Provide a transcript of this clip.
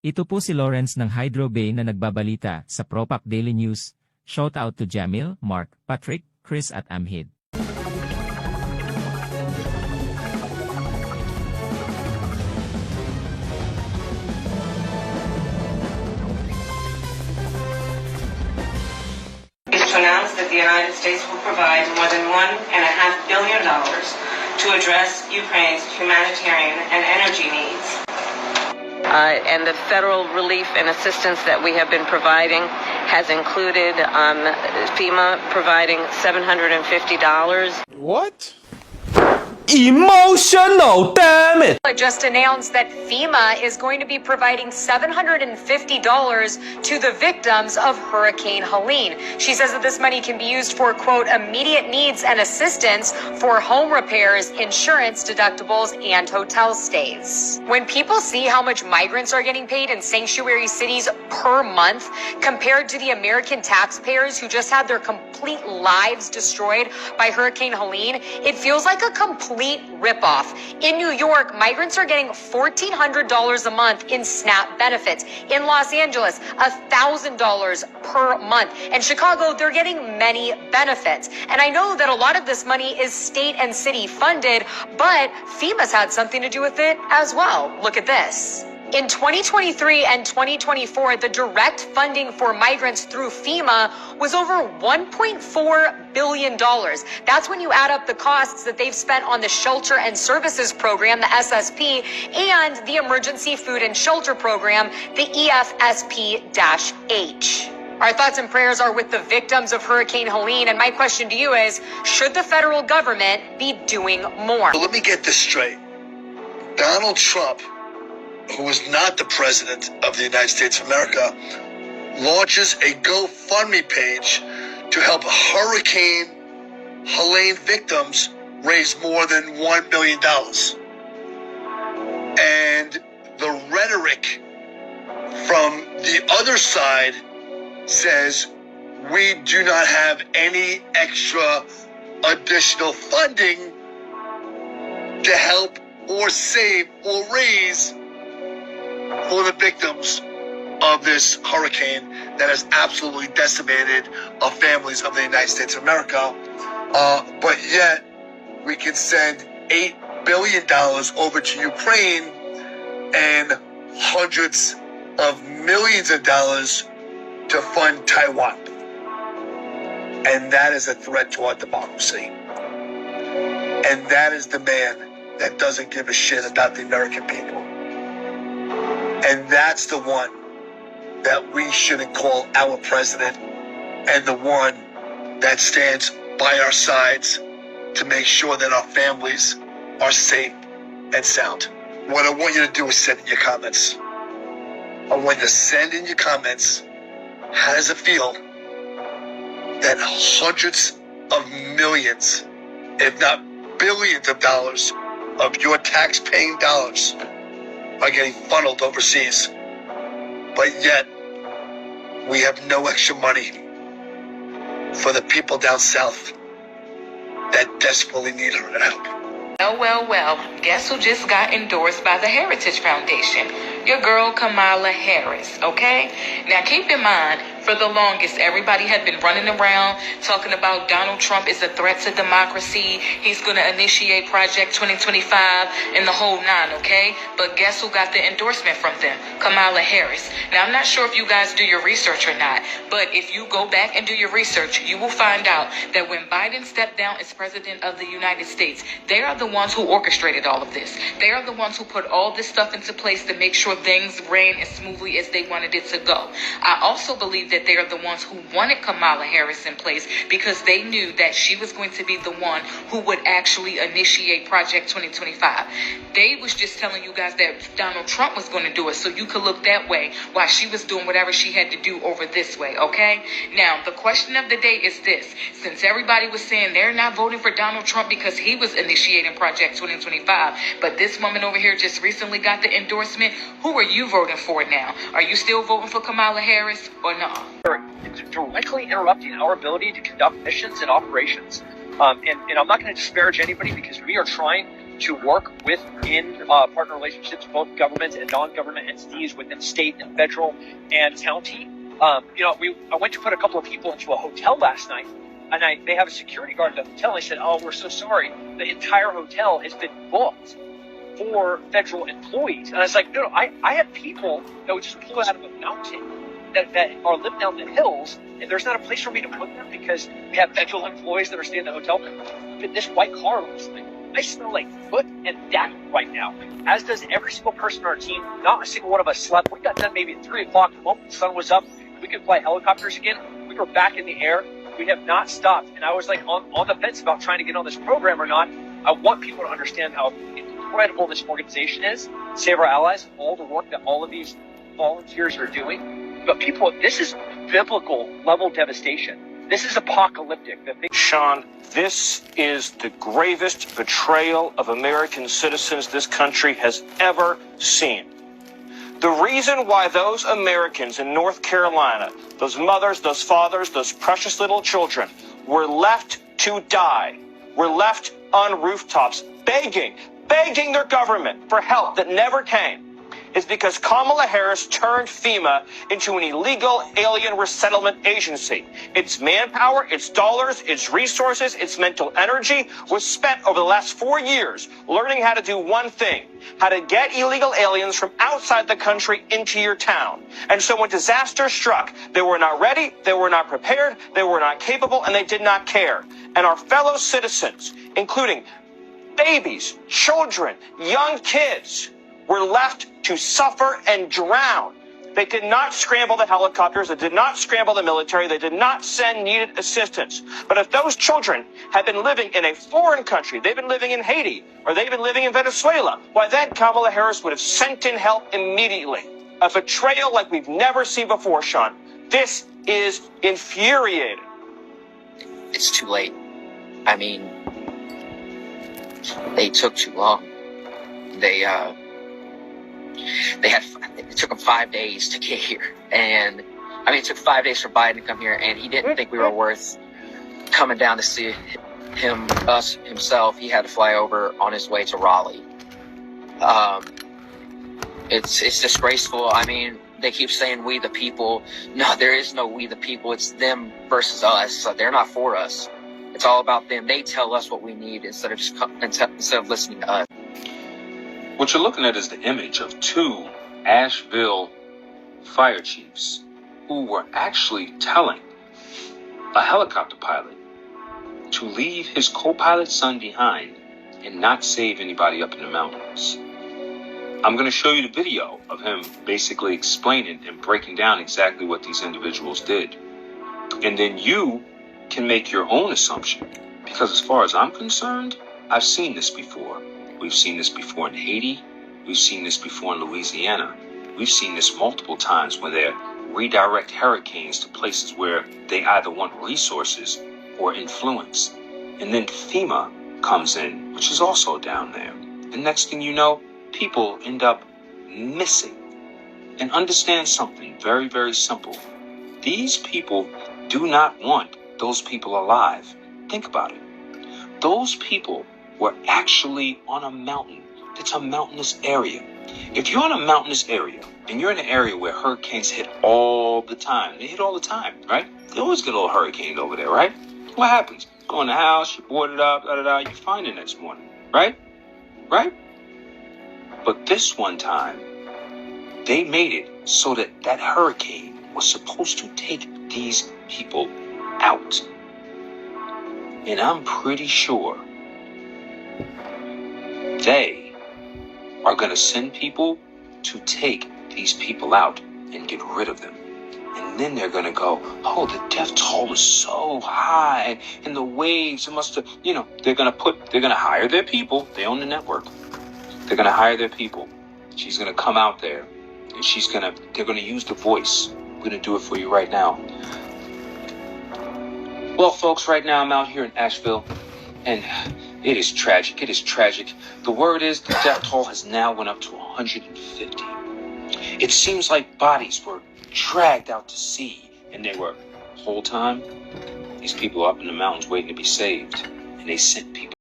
Ito po si Lawrence ng Hydro Bay na nagbabalita sa Propak Daily News. Shout out to Jamil, Mark, Patrick, Chris at Amhid. It's announced that the United States will provide more than $1.5 billion to address Ukraine's humanitarian and energy needs. And the federal relief and assistance that we have been providing has included FEMA providing $750. What? Emotional, damn it! I just announced that FEMA is going to be providing $750 to the victims of Hurricane Helene. She says that this money can be used for, quote, immediate needs and assistance for home repairs, insurance deductibles, and hotel stays. When people see how much migrants are getting paid in sanctuary cities per month compared to the American taxpayers who just had their complete lives destroyed by Hurricane Helene, it feels like a complete ripoff. In New York, migrants are getting $1,400 a month in SNAP benefits. In Los Angeles, $1,000 per month. In Chicago, they're getting many benefits. And I know that a lot of this money is state and city funded, but FEMA's had something to do with it as well. Look at this. In 2023 and 2024, the direct funding for migrants through FEMA was over $1.4 billion. That's when you add up the costs that they've spent on the Shelter and Services Program, the SSP, and the Emergency Food and Shelter Program, the EFSP-H. Our thoughts and prayers are with the victims of Hurricane Helene, and my question to you is, should the federal government be doing more? Let me get this straight. Donald Trump, who is not the president of the United States of America, launches a GoFundMe page to help Hurricane Helene victims raise more than $1 billion. And the rhetoric from the other side says we do not have any extra additional funding to help or save or raise for the victims of this hurricane that has absolutely decimated our families of the United States of America. But yet, we can send $8 billion over to Ukraine and hundreds of millions of dollars to fund Taiwan. And that is a threat to our democracy. And that is the man that doesn't give a shit about the American people. And that's the one that we shouldn't call our president, and the one that stands by our sides to make sure that our families are safe and sound. What I want you to do is send in your comments. I want you to send in your comments, how does it feel that hundreds of millions, if not billions of dollars of your tax-paying dollars are getting funneled overseas, but yet we have no extra money for the people down south that desperately need our help. Well, guess who just got endorsed by the Heritage Foundation? Your girl Kamala Harris, okay? Now keep in mind, for the longest, everybody had been running around talking about Donald Trump is a threat to democracy. He's going to initiate Project 2025 and the whole nine, okay? But guess who got the endorsement from them? Kamala Harris. Now, I'm not sure if you guys do your research or not, but if you go back and do your research, you will find out that when Biden stepped down as president of the United States, they are the ones who orchestrated all of this. They are the ones who put all this stuff into place to make sure things ran as smoothly as they wanted it to go. I also believe that they are the ones who wanted Kamala Harris in place because they knew that she was going to be the one who would actually initiate Project 2025. They was just telling you guys that Donald Trump was going to do it so you could look that way while she was doing whatever she had to do over this way, okay? Now, the question of the day is this. Since everybody was saying they're not voting for Donald Trump because he was initiating Project 2025, but this woman over here just recently got the endorsement, who are you voting for now? Are you still voting for Kamala Harris or not? It's directly interrupting our ability to conduct missions and operations. And I'm not going to disparage anybody because we are trying to work within partner relationships, both government and non-government entities within state and federal and county. I went to put a couple of people into a hotel last night, and they have a security guard at the hotel. And they said, "Oh, we're so sorry. The entire hotel has been booked for federal employees." And I was like, "No, I have people that would just pull out of a mountain that are living down the hills, and there's not a place for me to put them because we have federal employees that are staying in the hotel. But this white car looks like I smell like foot and death right now, as does every single person on our team. Not a single one of us slept. We got done maybe at 3 o'clock. The moment the sun was up, we could fly helicopters again. We were back in the air. We have not stopped." And I was like on the fence about trying to get on this program or not. I want people to understand how incredible this organization is, Save Our Allies, all the work that all of these volunteers are doing. But people, this is biblical level devastation. This is apocalyptic. Sean, this is the gravest betrayal of American citizens this country has ever seen. The reason why those Americans in North Carolina, those mothers, those fathers, those precious little children, were left to die, were left on rooftops begging their government for help that never came, is because Kamala Harris turned FEMA into an illegal alien resettlement agency. Its manpower, its dollars, its resources, its mental energy was spent over the last 4 years learning how to do one thing: how to get illegal aliens from outside the country into your town. And so when disaster struck, they were not ready, they were not prepared, they were not capable, and they did not care. And our fellow citizens, including babies, children, young kids, were left to suffer and drown. They did not scramble the helicopters. They did not scramble the military. They did not send needed assistance. But if those children had been living in a foreign country, they've been living in Haiti, or they've been living in Venezuela, why then Kamala Harris would have sent in help immediately. A betrayal like we've never seen before, Sean. This is infuriating. It's too late. I mean, they took too long. It took him 5 days to get here. And I mean, it took 5 days for Biden to come here, and he didn't think we were worth coming down to see himself. He had to fly over on his way to Raleigh. It's disgraceful. I mean, they keep saying we the people. No, there is no we the people. It's them versus us. So they're not for us. It's all about them. They tell us what we need instead of listening to us. What you're looking at is the image of 2 Asheville fire chiefs who were actually telling a helicopter pilot to leave his co-pilot's son behind and not save anybody up in the mountains. I'm going to show you the video of him basically explaining and breaking down exactly what these individuals did. And then you can make your own assumption, because as far as I'm concerned, I've seen this before. We've seen this before in Haiti. We've seen this before in Louisiana. We've seen this multiple times when they redirect hurricanes to places where they either want resources or influence. And then FEMA comes in, which is also down there. And next thing you know, people end up missing. And understand something very, very simple. These people do not want those people alive. Think about it. Those people were actually on a mountain. It's a mountainous area. If you're in a mountainous area, and you're in an area where hurricanes hit all the time, they hit all the time, right? They always get a little hurricane over there, right? What happens? Go in the house, you board it up, you're fine the next morning, right? Right? But this one time, they made it so that that hurricane was supposed to take these people out. And I'm pretty sure they are going to send people to take these people out and get rid of them. And then they're going to go, oh, the death toll is so high and the waves, it must have, they're going to hire their people. They own the network. They're going to hire their people. She's going to come out there and they're going to use the voice. I'm going to do it for you right now. Well, folks, right now I'm out here in Asheville, and it is tragic. It is tragic. The word is the death toll has now went up to 150. It seems like bodies were dragged out to sea, and they were, the whole time, these people up in the mountains waiting to be saved, and they sent people